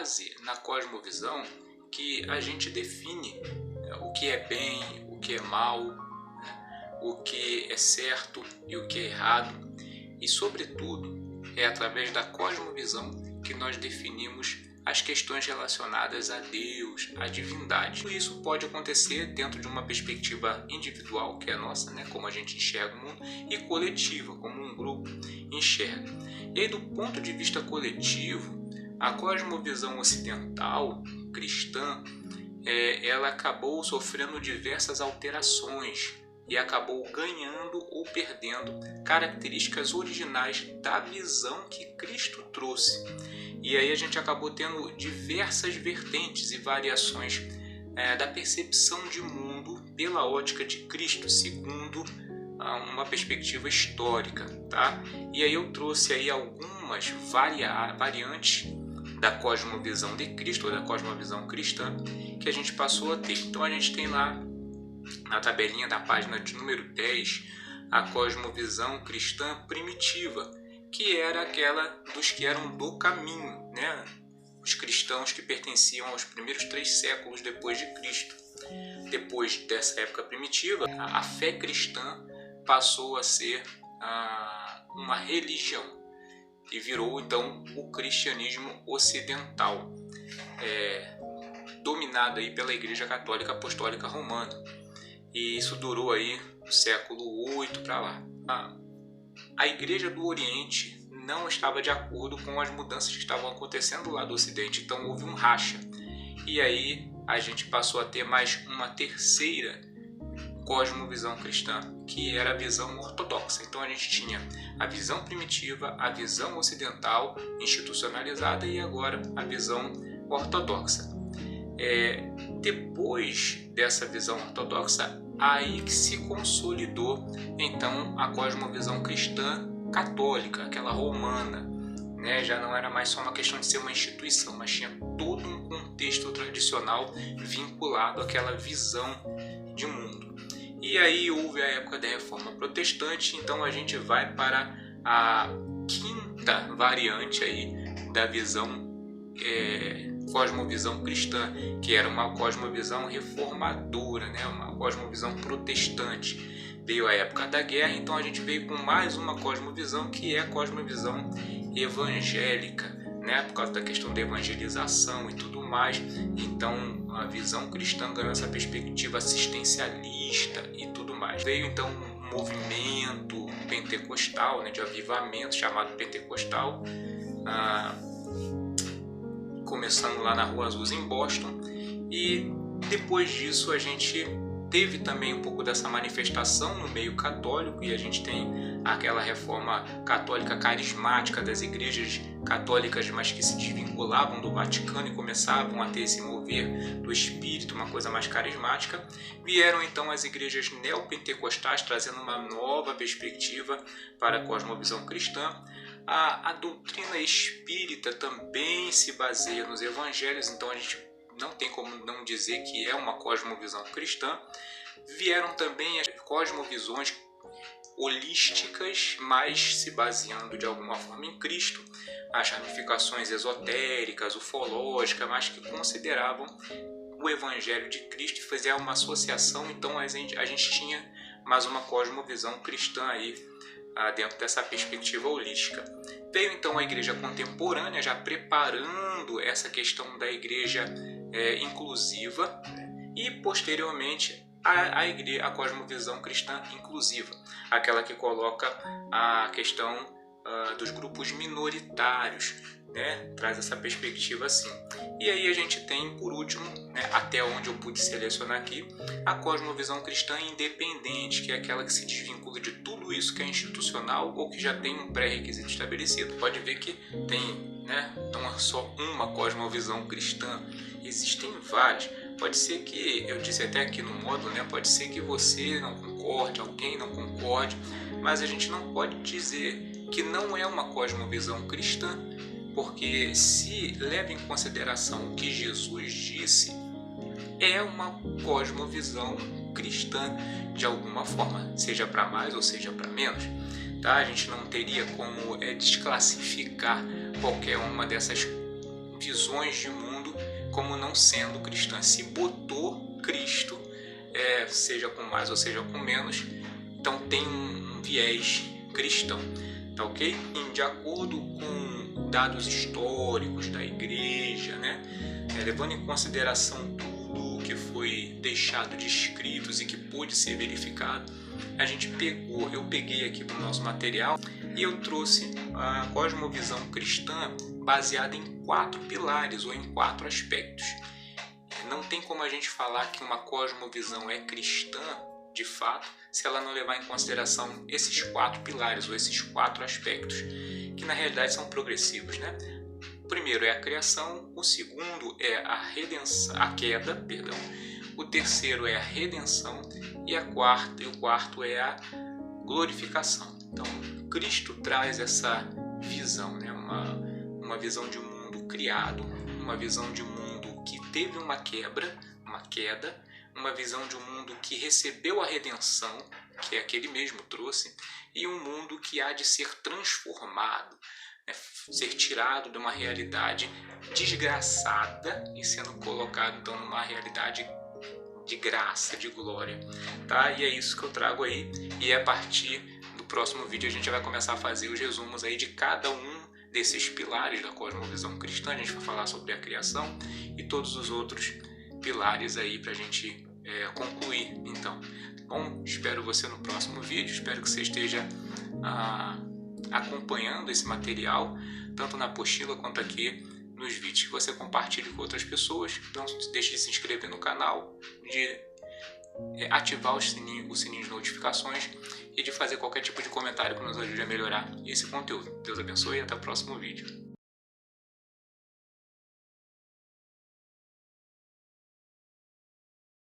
base na cosmovisão que a gente define o que é bem, o que é mal, o que é certo e o que é errado. E, sobretudo, é através da cosmovisão que nós definimos as questões relacionadas a Deus, à divindade. Isso pode acontecer dentro de uma perspectiva individual, que é a nossa, como a gente enxerga o mundo, e coletiva, como um grupo enxerga. E aí, do ponto de vista coletivo, a cosmovisão ocidental, cristã, ela acabou sofrendo diversas alterações e acabou ganhando ou perdendo características originais da visão que Cristo trouxe. E aí a gente acabou tendo diversas vertentes e variações da percepção de mundo pela ótica de Cristo, segundo uma perspectiva histórica, tá? E aí eu trouxe aí algumas variantes da cosmovisão de Cristo, ou da cosmovisão cristã, que a gente passou a ter. Então a gente tem lá na tabelinha da página de número 10 a cosmovisão cristã primitiva, que era aquela dos que eram do caminho, os cristãos que pertenciam aos primeiros 3 séculos depois de Cristo. Depois dessa época primitiva, a fé cristã passou a ser uma religião e virou então o cristianismo ocidental, dominado aí pela Igreja Católica Apostólica Romana. E isso durou aí do século VIII para lá. A Igreja do Oriente não estava de acordo com as mudanças que estavam acontecendo lá do Ocidente, então houve um racha. E aí a gente passou a ter mais uma terceira cosmovisão cristã, que era a visão ortodoxa. Então a gente tinha a visão primitiva, a visão ocidental institucionalizada e agora a visão ortodoxa. Depois dessa visão ortodoxa, aí que se consolidou então a cosmovisão cristã católica, aquela romana, já não era mais só uma questão de ser uma instituição, mas tinha todo um contexto tradicional vinculado àquela visão de mundo. E aí houve a época da Reforma Protestante, então a gente vai para a quinta variante aí da visão cosmovisão cristã, que era uma cosmovisão reformadora, uma cosmovisão protestante. Veio a época da guerra, então a gente veio com mais uma cosmovisão, que é a cosmovisão evangélica, por causa da questão da evangelização e tudo mais. Então a visão cristã ganhou essa perspectiva assistencialista e tudo mais. Veio então um movimento pentecostal, de avivamento, chamado pentecostal, começando lá na Rua Azusa em Boston, e depois disso a gente teve também um pouco dessa manifestação no meio católico, e a gente tem aquela reforma católica carismática das igrejas católicas, mas que se desvinculavam do Vaticano e começavam a ter esse mover do espírito, uma coisa mais carismática. Vieram então as igrejas neopentecostais, trazendo uma nova perspectiva para a cosmovisão cristã. A doutrina espírita também se baseia nos evangelhos, então a gente não tem como não dizer que é uma cosmovisão cristã. Vieram também as cosmovisões holísticas, mas se baseando de alguma forma em Cristo, as ramificações esotéricas, ufológicas, mas que consideravam o Evangelho de Cristo e faziam uma associação. Então a gente tinha mais uma cosmovisão cristã aí dentro dessa perspectiva holística. Veio então a igreja contemporânea, já preparando essa questão da igreja inclusiva, e posteriormente a cosmovisão cristã inclusiva, aquela que coloca a questão dos grupos minoritários, traz essa perspectiva assim. E aí a gente tem, por último, até onde eu pude selecionar aqui, a cosmovisão cristã independente, que é aquela que se desvincula de tudo isso que é institucional ou que já tem um pré-requisito estabelecido. Pode ver que tem, não é só uma cosmovisão cristã, existem várias. Pode ser que, eu disse até aqui no módulo, pode ser que você não concorde, alguém não concorde, mas a gente não pode dizer que não é uma cosmovisão cristã, porque se leva em consideração o que Jesus disse, é uma cosmovisão cristã de alguma forma, seja para mais ou seja para menos. A gente não teria como desclassificar qualquer uma dessas visões de mundo como não sendo cristã. Se botou Cristo, seja com mais ou seja com menos, então tem um viés cristão, tá ok? De acordo com dados históricos da igreja, né? Levando em consideração tudo o que foi deixado de escritos e que pôde ser verificado, eu peguei aqui do nosso material e eu trouxe a cosmovisão cristã baseada em 4 pilares ou em 4 aspectos. Não tem como a gente falar que uma cosmovisão é cristã, de fato, se ela não levar em consideração esses 4 pilares ou esses 4 aspectos, que na realidade são progressivos, né? O primeiro é a criação, o segundo é a queda, o terceiro é a redenção e o quarto é a glorificação. Então, Cristo traz essa visão, né? Uma visão de um mundo criado, uma visão de um mundo que teve uma queda, uma visão de um mundo que recebeu a redenção, que é que ele mesmo trouxe, e um mundo que há de ser transformado, né? Ser tirado de uma realidade desgraçada e sendo colocado então numa realidade de graça, de glória, tá? E é isso que eu trago aí, e a partir do próximo vídeo a gente vai começar a fazer os resumos aí de cada um desses pilares da cosmovisão cristã. A gente vai falar sobre a criação e todos os outros pilares aí pra gente concluir, então. Bom, espero você no próximo vídeo, espero que você esteja acompanhando esse material, tanto na apostila quanto aqui nos vídeos, que você compartilhe com outras pessoas. Não deixe de se inscrever no canal, de ativar o sininho de notificações e de fazer qualquer tipo de comentário que nos ajude a melhorar esse conteúdo. Deus abençoe e até o próximo vídeo.